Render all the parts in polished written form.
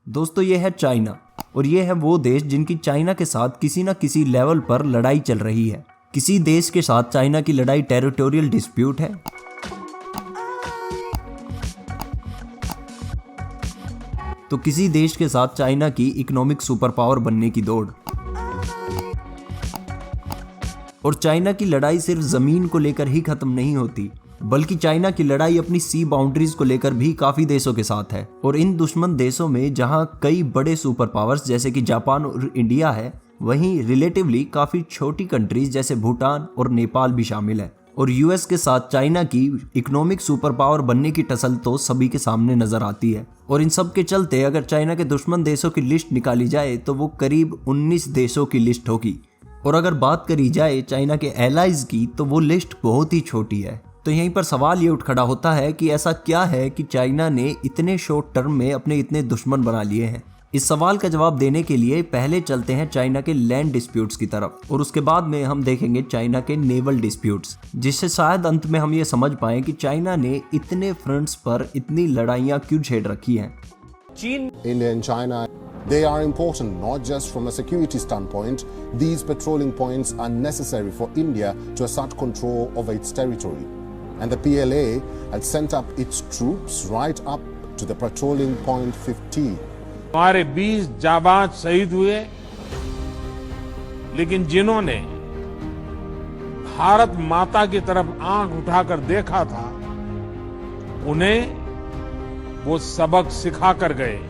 दोस्तों ये है चाइना, और ये है वो देश जिनकी चाइना के साथ किसी न किसी लेवल पर लड़ाई चल रही है। किसी देश के साथ चाइना की लड़ाई टेरिटोरियल डिस्प्यूट है, तो किसी देश के साथ चाइना की इकोनॉमिक सुपर पावर बनने की दौड़। और चाइना की लड़ाई सिर्फ जमीन को लेकर ही खत्म नहीं होती, बल्कि चाइना की लड़ाई अपनी सी बाउंड्रीज को लेकर भी काफी देशों के साथ है। और इन दुश्मन देशों में जहां कई बड़े सुपर पावर्स जैसे कि जापान और इंडिया है, वहीं रिलेटिवली काफी छोटी कंट्रीज जैसे भूटान और नेपाल भी शामिल है। और यूएस के साथ चाइना की इकोनॉमिक सुपर पावर बनने की टसल तो सभी के सामने नजर आती है। और इन सब के चलते अगर चाइना के दुश्मन देशों की लिस्ट निकाली जाए तो वो करीब 19 देशों की लिस्ट होगी। और अगर बात करी जाए चाइना के एलाइज की तो वो लिस्ट बहुत ही छोटी है। तो यहीं पर सवाल ये उठ खड़ा होता है कि ऐसा क्या है कि चाइना ने इतने शॉर्ट टर्म में अपने इतने दुश्मन बना लिए हैं। इस सवाल का जवाब देने के लिए पहले चलते हैं चाइना के लैंड डिस्प्यूट्स की तरफ, और उसके बाद में हम देखेंगे चाइना के नेवल डिस्प्यूट्स, जिससे शायद अंत में हम ये समझ पाएं कि चाइना ने इतने फ्रंट्स पर इतनी लड़ाइयाँ क्यों छेड़ रखी हैं। चीन, India and China, they are important not just from a security standpoint. These patrolling points are necessary for India to assert control over its territory. And the PLA had sent up its troops right up to the patrolling point 15. हमारे 20 जाबाज शहीद हुए, लेकिन जिन्होंने भारत माता की तरफ आंख उठाकर देखा था, उन्हें वो सबक सिखा कर गए।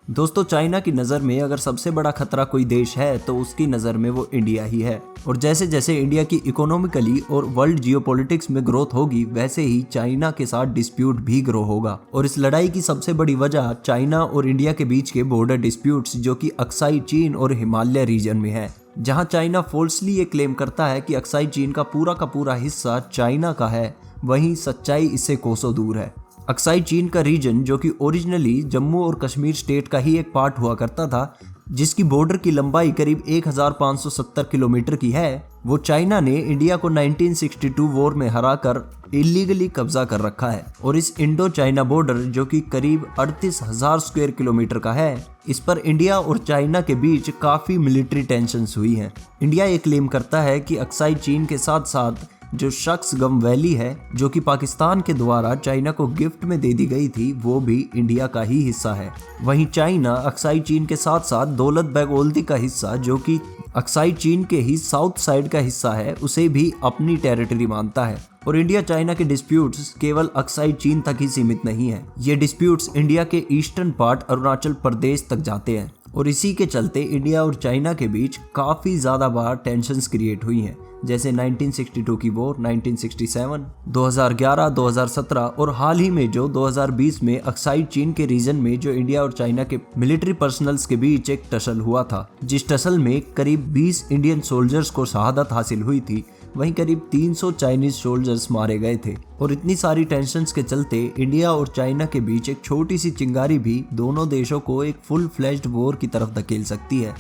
दोस्तों चाइना की नज़र में अगर सबसे बड़ा खतरा कोई देश है तो उसकी नज़र में वो इंडिया ही है। और जैसे जैसे इंडिया की इकोनॉमिकली और वर्ल्ड जियोपॉलिटिक्स में ग्रोथ होगी, वैसे ही चाइना के साथ डिस्प्यूट भी ग्रो होगा। और इस लड़ाई की सबसे बड़ी वजह चाइना और इंडिया के बीच के बॉर्डर डिस्प्यूट्स, जो कि अक्साई चीन और हिमालय रीजन में है, जहां चाइना फोल्सली ये क्लेम करता है कि अक्साई चीन का पूरा हिस्सा चाइना का है, वहीं सच्चाई इससे कोसों दूर है। अक्साई चीन का रीजन, जो कि ओरिजिनली जम्मू और कश्मीर स्टेट का ही एक पार्ट हुआ करता था, जिसकी बॉर्डर की लंबाई करीब 1570 किलोमीटर की है, वो चाइना ने इंडिया को 1962 वॉर में हराकर इलीगली कब्जा कर रखा है। और इस इंडो चाइना बॉर्डर, जो कि करीब 38,000 स्क्वायर किलोमीटर का है, इस पर इंडिया और चाइना के बीच काफी मिलिट्री टेंशन्स हुई हैं। इंडिया ये क्लेम करता है कि अक्साई चीन के साथ साथ जो शख्सगम वैली है, जो कि पाकिस्तान के द्वारा चाइना को गिफ्ट में दे दी गई थी, वो भी इंडिया का ही हिस्सा है। वहीं चाइना अक्साई चीन के साथ साथ दौलत बेग ओल्दी का हिस्सा, जो कि अक्साई चीन के ही साउथ साइड का हिस्सा है, उसे भी अपनी टेरिटरी मानता है। और इंडिया चाइना के डिस्प्यूट्स केवल अक्साई चीन तक ही सीमित नहीं है, ये डिस्प्यूट्स इंडिया के ईस्टर्न पार्ट अरुणाचल प्रदेश तक जाते हैं। और इसी के चलते इंडिया और चाइना के बीच काफ़ी ज़्यादा बार टेंशन्स क्रिएट हुई हैं, जैसे 1962 की वॉर, 1967, 2011, 2017 और हाल ही में जो 2020 में अक्साई चीन के रीजन में जो इंडिया और चाइना के मिलिट्री पर्सनल्स के बीच एक टसल हुआ था, जिस टसल में करीब 20 इंडियन सोल्जर्स को शहादत हासिल हुई थी, वहीं करीब 300 चाइनीज सोल्जर्स मारे गए थे। और इतनी सारी टेंशन्स के चलते इंडिया और चाइना के बीच एक छोटी सी चिंगारी भी दोनों देशों को एक फुल फ्लेज्ड वॉर की तरफ धकेल सकती है।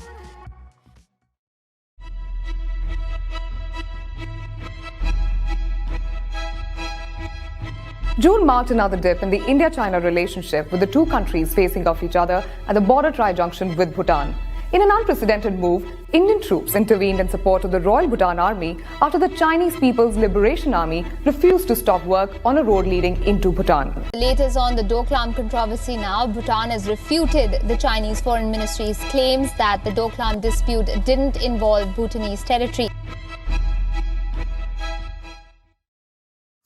June marked another dip in the India-China relationship, with the two countries facing off each other at the border tri-junction with Bhutan. In an unprecedented move, Indian troops intervened in support of the Royal Bhutan Army after the Chinese People's Liberation Army refused to stop work on a road leading into Bhutan. The latest on the Doklam controversy now. Bhutan has refuted the Chinese Foreign Ministry's claims that the Doklam dispute didn't involve Bhutanese territory.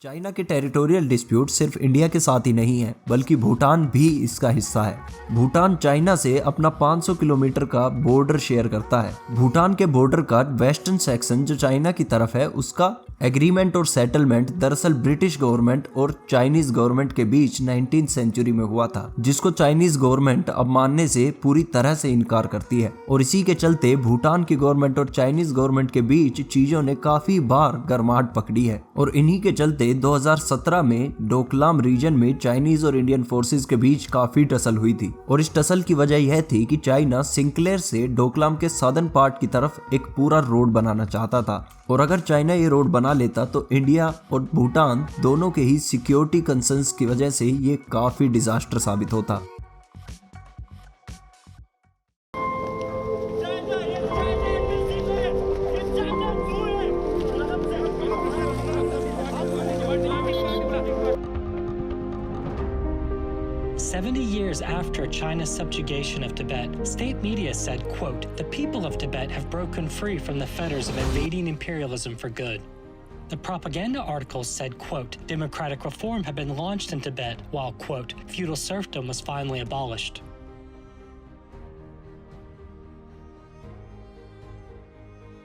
China के territorial dispute सिर्फ India के साथ ही नहीं है, बल्कि भूटान भी इसका हिस्सा है। भूटान चाइना से अपना 500 किलोमीटर का बॉर्डर शेयर करता है। भूटान के बॉर्डर का वेस्टर्न सेक्शन जो चाइना की तरफ है, उसका एग्रीमेंट और सेटलमेंट दरअसल ब्रिटिश गवर्नमेंट और चाइनीज गवर्नमेंट के बीच 19वीं सेंचुरी में हुआ था, जिसको चाइनीज गवर्नमेंट अब मानने से पूरी तरह से इनकार करती है। और इसी के चलते भूटान की गवर्नमेंट और चाइनीज गवर्नमेंट के बीच चीजों ने काफी बार गर्माहट पकड़ी है। और इन्हीं के चलते चलते 2017 में डोकलाम रीजन में चाइनीज और इंडियन फोर्सेस के बीच काफी टसल हुई थी और इस टसल की वजह यह थी कि चाइना सिंक्लेयर से डोकलाम के सदर्न पार्ट की तरफ एक पूरा रोड बनाना चाहता था और अगर चाइना ये रोड बना लेता तो इंडिया और भूटान दोनों के ही सिक्योरिटी कंसर्न्स की वजह से ये काफी डिजास्टर साबित होता। Years after China's subjugation of Tibet, state media said, quote, "The people of Tibet have broken free from the fetters of invading imperialism for good." The propaganda articles said, quote, "Democratic reform had been launched in Tibet, while, quote, feudal serfdom was finally abolished."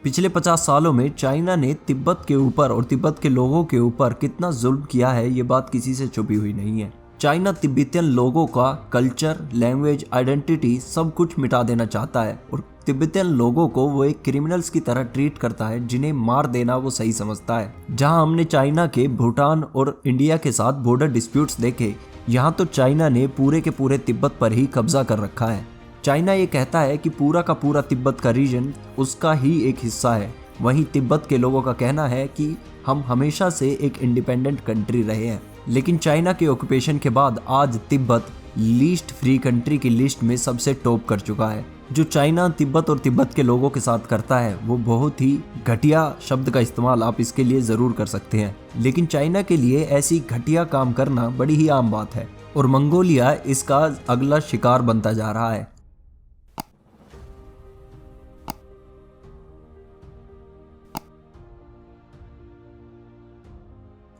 पिछले 50 सालों में China ने तिब्बत के ऊपर और तिब्बत के लोगों के ऊपर कितना जुल्म किया है, ये बात किसी से छुपी हुई नहीं है। चाइना तिब्बतियन लोगों का कल्चर, लैंग्वेज, आइडेंटिटी सब कुछ मिटा देना चाहता है और तिब्बतियन लोगों को वो एक क्रिमिनल्स की तरह ट्रीट करता है जिन्हें मार देना वो सही समझता है। जहां हमने चाइना के भूटान और इंडिया के साथ बॉर्डर डिस्प्यूट्स देखे, यहाँ तो चाइना ने पूरे के पूरे तिब्बत पर ही कब्जा कर रखा है। चाइना ये कहता है कि पूरा का पूरा तिब्बत का रीजन उसका ही एक हिस्सा है, वहीं तिब्बत के लोगों का कहना है कि हम हमेशा से एक इंडिपेंडेंट कंट्री रहे हैं। लेकिन चाइना के ऑक्यूपेशन के बाद आज तिब्बत लीस्ट फ्री कंट्री की लिस्ट में सबसे टॉप कर चुका है। जो चाइना तिब्बत और तिब्बत के लोगों के साथ करता है वो बहुत ही घटिया शब्द का इस्तेमाल आप इसके लिए ज़रूर कर सकते हैं, लेकिन चाइना के लिए ऐसी घटिया काम करना बड़ी ही आम बात है और मंगोलिया इसका अगला शिकार बनता जा रहा है।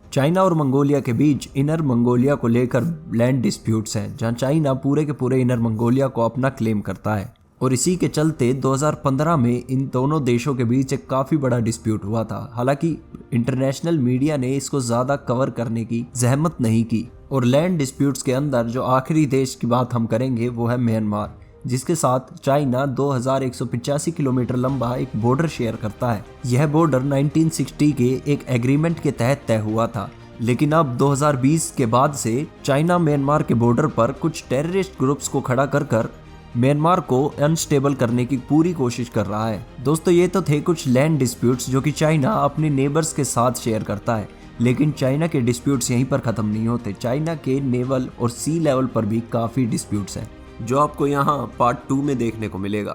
चाइना और मंगोलिया के बीच इनर मंगोलिया को लेकर लैंड डिस्प्यूट्स हैं, जहां चाइना पूरे के पूरे इनर मंगोलिया को अपना क्लेम करता है और इसी के चलते 2015 में इन दोनों देशों के बीच एक काफ़ी बड़ा डिस्प्यूट हुआ था। हालांकि इंटरनेशनल मीडिया ने इसको ज़्यादा कवर करने की जहमत नहीं की और लैंड डिस्प्यूट्स के अंदर जो आखिरी देश की बात हम करेंगे वो है म्यांमार, जिसके साथ चाइना 2185 किलोमीटर लंबा एक बॉर्डर शेयर करता है। यह बॉर्डर 1960 के एक एग्रीमेंट के तहत तय हुआ था, लेकिन अब 2020 के बाद से चाइना म्यांमार के बॉर्डर पर कुछ टेररिस्ट ग्रुप्स को खड़ा कर म्यांमार को अनस्टेबल करने की पूरी कोशिश कर रहा है। दोस्तों, ये तो थे कुछ लैंड डिस्प्यूट्स जो कि चाइना अपने नेबर्स के साथ शेयर करता है, लेकिन चाइना के डिस्प्यूट्स यहीं पर ख़त्म नहीं होते। चाइना के नेवल और सी लेवल पर भी काफ़ी डिस्प्यूट्स हैं जो आपको यहाँ पार्ट 2 में देखने को मिलेगा।